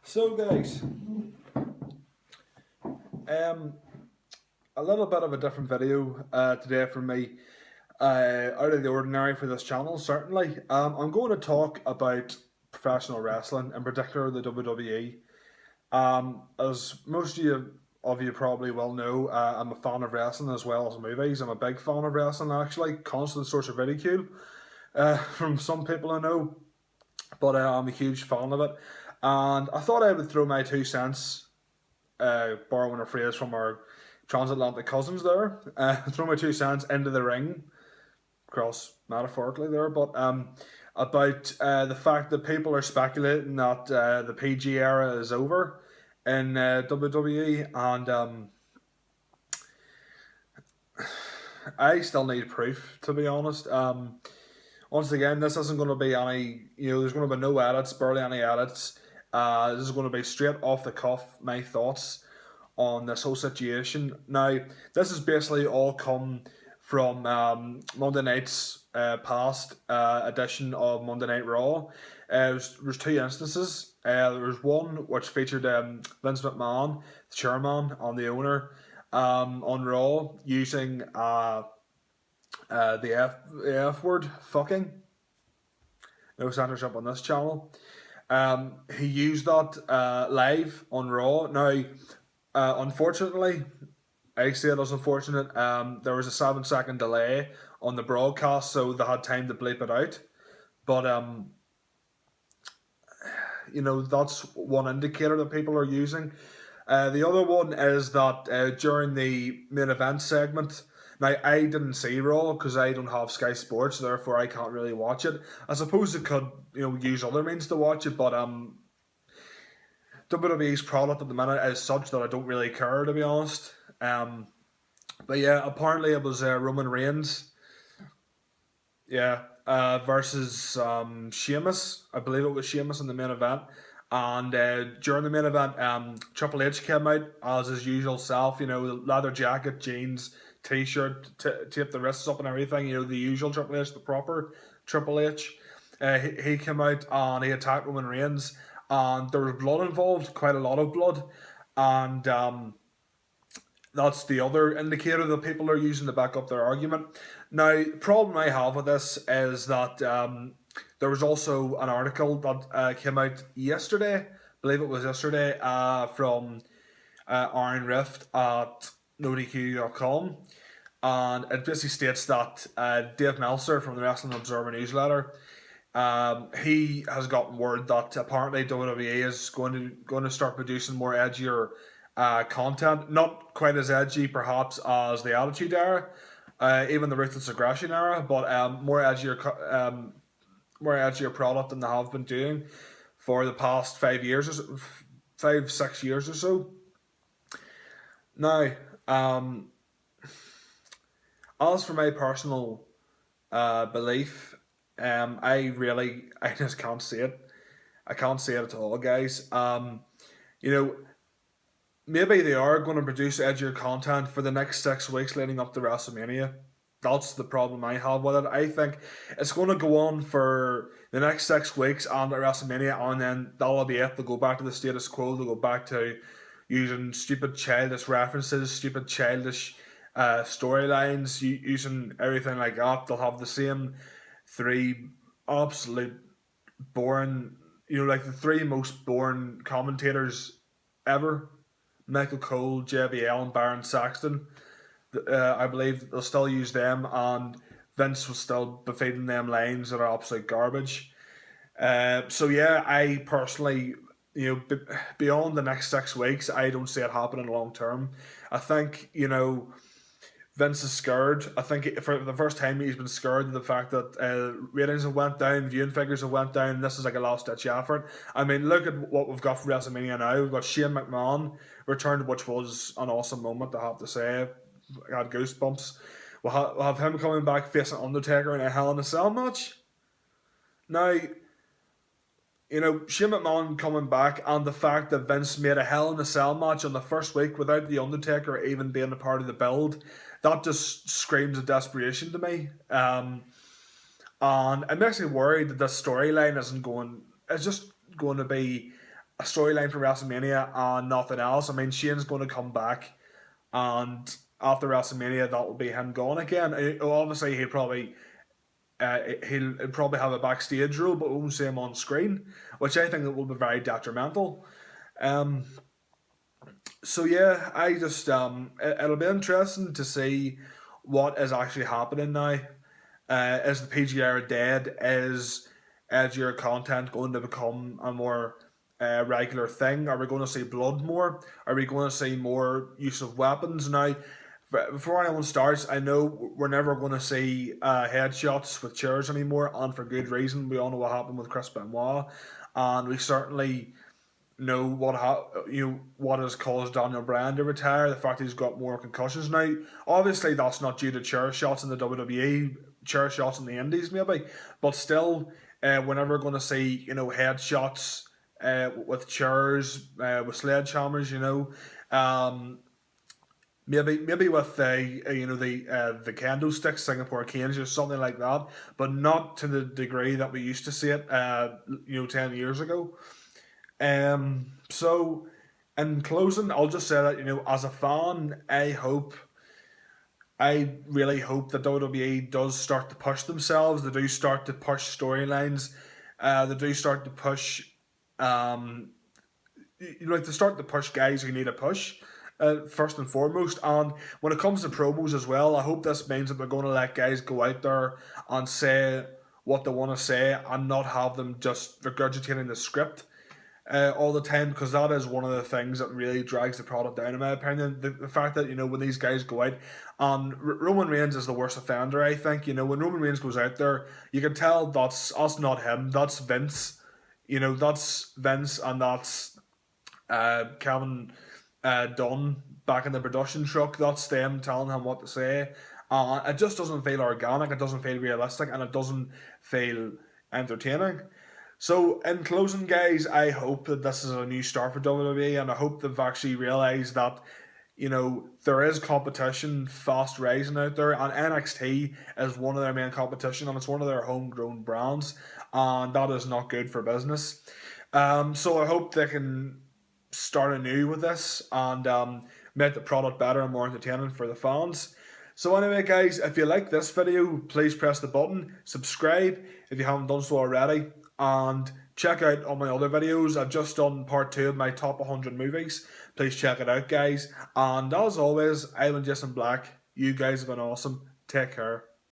So, guys, um, a little bit of a different video today from me, out of the ordinary for this channel. Certainly, I'm going to talk about professional wrestling, in particular the WWE. As most of you probably well know, I'm a fan of wrestling as well as movies. I'm a big fan of wrestling, actually. Constant source of ridicule from some people I know, but I'm a huge fan of it. And I thought I would throw my 2 cents, borrowing a phrase from our transatlantic cousins there, throw my 2 cents into the ring, cross metaphorically there, but about the fact that people are speculating that the PG era is over in WWE, and I still need proof, to be honest. Once again, this isn't going to be any, there's going to be no edits, barely any edits. This is going to be straight off the cuff, my thoughts on this whole situation. Now, this has basically all come from Monday night's past edition of Monday Night Raw. There's two instances. There was one which featured Vince McMahon, the chairman and the owner, on Raw using the F word, fucking. No censorship on this channel. He used that live on Raw. Now, unfortunately, I say it as unfortunate, there was a 7 second delay on the broadcast, so they had time to bleep it out. But, that's one indicator that people are using. The other one is that during the main event segment, now I didn't see Raw because I don't have Sky Sports, therefore I can't really watch it. I suppose I could, use other means to watch it, but WWE's product at the minute is such that I don't really care, to be honest. But yeah, apparently it was Roman Reigns, versus Sheamus. I believe it was Sheamus in the main event. And during the main event, Triple H came out as his usual self, leather jacket, jeans, t-shirt, tape the wrists up and everything, the usual Triple H, the proper Triple H. He came out and he attacked Roman Reigns, and there was blood involved, quite a lot of blood, and that's the other indicator that people are using to back up their argument. Now, the problem I have with this is that there was also an article that came out yesterday, I believe it was yesterday, from Aaron Rift at NoDQ.com, and it basically states that Dave Meltzer from the Wrestling Observer newsletter, he has gotten word that apparently WWE is going to start producing more edgier content, not quite as edgy perhaps as the Attitude Era, even the Ruthless Aggression Era, but more edgier product than they have been doing for the past 5 years or so, 5-6 years or so. Now, as for my personal belief, I just can't see it. I can't see it at all, guys. Maybe they are going to produce edgier content for the next 6 weeks leading up to WrestleMania. That's the problem I have with it. I think it's going to go on for the next 6 weeks and at WrestleMania, and then that'll be it. They'll go back to the status quo. They'll go back to using stupid childish references, stupid childish storylines, using everything like that. They'll have the same three absolute boring, like the three most boring commentators ever. Michael Cole, JBL, and Baron Saxton. I believe they'll still use them, and Vince will still be feeding them lines that are absolute garbage. So yeah, I personally, beyond the next 6 weeks, I don't see it happening long term. I think, Vince is scared. I think for the first time he's been scared of the fact that ratings have went down, viewing figures have went down. This is like a last ditch effort. I mean, look at what we've got for WrestleMania now. We've got Shane McMahon returned, which was an awesome moment, I have to say. I had goosebumps. We'll have him coming back facing Undertaker in a Hell in a Cell match. Now, Shane McMahon coming back, and the fact that Vince made a Hell in a Cell match on the first week without the Undertaker even being a part of the build, that just screams of desperation to me. And it makes me worried that this storyline isn't going. It's just going to be a storyline for WrestleMania and nothing else. I mean, Shane's going to come back, and after WrestleMania, that will be him gone again. Obviously, he'll probably have a backstage role, but we won't see him on screen, which I think will be very detrimental. Um, so yeah, I just it'll be interesting to see what is actually happening now. Is the PG era dead? Is edgier content going to become a more regular thing? Are we going to see blood more? Are we going to see more use of weapons now? Before anyone starts, I know we're never going to see headshots with chairs anymore, and for good reason. We all know what happened with Chris Benoit, and we certainly know what has caused Daniel Bryan to retire. The fact he's got more concussions now. Obviously, that's not due to chair shots in the WWE, chair shots in the Indies maybe, but still, we're never going to see headshots with chairs, with sledgehammers. Maybe with the candlesticks, Singapore canes, or something like that, but not to the degree that we used to see it 10 years ago. So in closing, I'll just say that as a fan, I really hope that WWE does start to push themselves. They do start to push storylines. They do start to push, um, like to start to push guys who need a push. First and foremost, and when it comes to promos as well, I hope this means that they're going to let guys go out there and say what they want to say and not have them just regurgitating the script all the time, because that is one of the things that really drags the product down, in my opinion. The fact that when these guys go out, and Roman Reigns is the worst offender. I think when Roman Reigns goes out there, you can tell that's us, not him. That's Vince. That's Vince, and that's Kevin Dunn back in the production truck. That's them telling him what to say. It just doesn't feel organic. It doesn't feel realistic, and it doesn't feel entertaining. So, in closing, guys, I hope that this is a new start for WWE, and I hope they've actually realised that, there is competition fast rising out there, and NXT is one of their main competition, and it's one of their homegrown brands, and that is not good for business. So, I hope they can start anew with this and make the product better and more entertaining for the fans. So anyway, guys, if you like this video, please press the button, subscribe if you haven't done so already, and check out all my other videos. I've just done part 2 of my top 100 movies. Please check it out, guys. And as always, I've been Jason Black. You guys have been awesome. Take care.